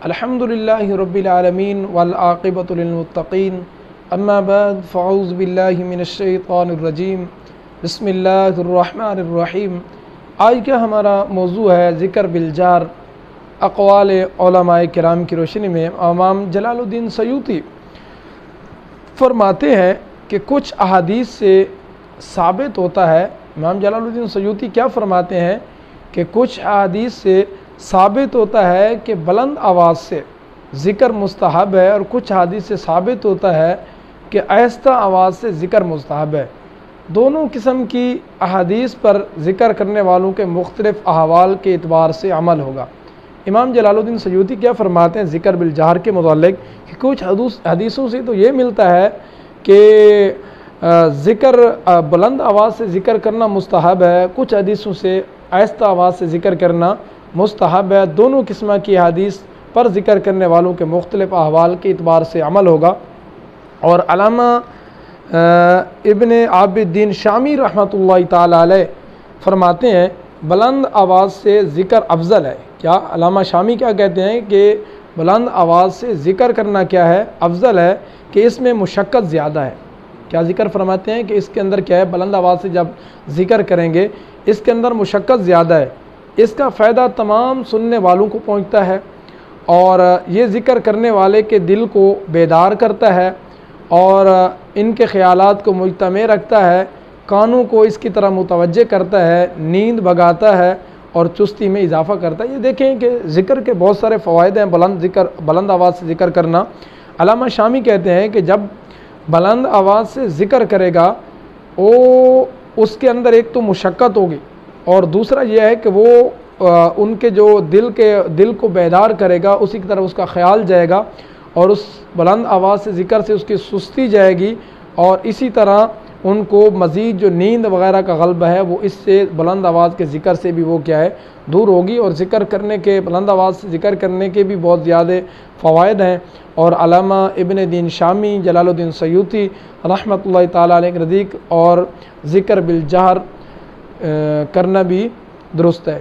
الحمدللہ رب العالمین والعاقبۃ للمتقین اما بعد فاعوذ باللہ من الشیطان الرجیم بسم اللہ الرحمن الرحیم۔ آج کا ہمارا موضوع ہے ذکر بالجار، اقوال علماء کرام کی روشنی میں امام جلال الدین سیوطی فرماتے ہیں کہ کچھ احادیث سے ثابت ہوتا ہے۔ امام جلال الدین سیوطی کیا فرماتے ہیں کہ کچھ احادیث سے ثابت ہوتا ہے کہ بلند آواز سے ذکر مستحب ہے، اور کچھ حدیث سے ثابت ہوتا ہے کہ آہستہ آواز سے ذکر مستحب ہے۔ دونوں قسم کی احادیث پر ذکر کرنے والوں کے مختلف احوال کے اعتبار سے عمل ہوگا۔ امام جلال الدین سیوطی کیا فرماتے ہیں ذکر بالجہر کے متعلق کہ کچھ حدیثوں سے تو یہ ملتا ہے کہ ذکر بلند آواز سے ذکر کرنا مستحب ہے، کچھ حدیثوں سے آہستہ آواز سے ذکر کرنا مستحب ہے۔ دونوں قسم کی حدیث پر ذکر کرنے والوں کے مختلف احوال کے اعتبار سے عمل ہوگا۔ اور علامہ ابن عابد الدین شامی رحمۃ اللہ تعالی علیہ فرماتے ہیں بلند آواز سے ذکر افضل ہے۔ کیا علامہ شامی کیا کہتے ہیں کہ بلند آواز سے ذکر کرنا کیا ہے؟ افضل ہے کہ اس میں مشقت زیادہ ہے۔ کیا ذکر فرماتے ہیں کہ اس کے اندر کیا ہے؟ بلند آواز سے جب ذکر کریں گے اس کے اندر مشقت زیادہ ہے، اس کا فائدہ تمام سننے والوں کو پہنچتا ہے، اور یہ ذکر کرنے والے کے دل کو بیدار کرتا ہے اور ان کے خیالات کو مجتمع رکھتا ہے، کانوں کو اس کی طرح متوجہ کرتا ہے، نیند بھگاتا ہے اور چستی میں اضافہ کرتا ہے۔ یہ دیکھیں کہ ذکر کے بہت سارے فوائد ہیں بلند آواز سے ذکر کرنا۔ علامہ شامی کہتے ہیں کہ جب بلند آواز سے ذکر کرے گا اس کے اندر ایک تو مشقت ہوگی، اور دوسرا یہ ہے کہ وہ ان کے جو دل کو بیدار کرے گا، اسی کی طرف اس کا خیال جائے گا، اور اس بلند آواز سے ذکر سے اس کی سستی جائے گی، اور اسی طرح ان کو مزید جو نیند وغیرہ کا غلبہ ہے وہ اس سے بلند آواز کے ذکر سے بھی وہ کیا ہے دور ہوگی، اور ذکر کرنے کے بلند آواز سے ذکر کرنے کے بھی بہت زیادہ فوائد ہیں۔ اور علامہ ابن دین شامی جلال الدین سیوطی رحمۃ اللہ تعالی علیہ کے نزدیک اور ذکر بالجہر کرنا بھی درست ہے۔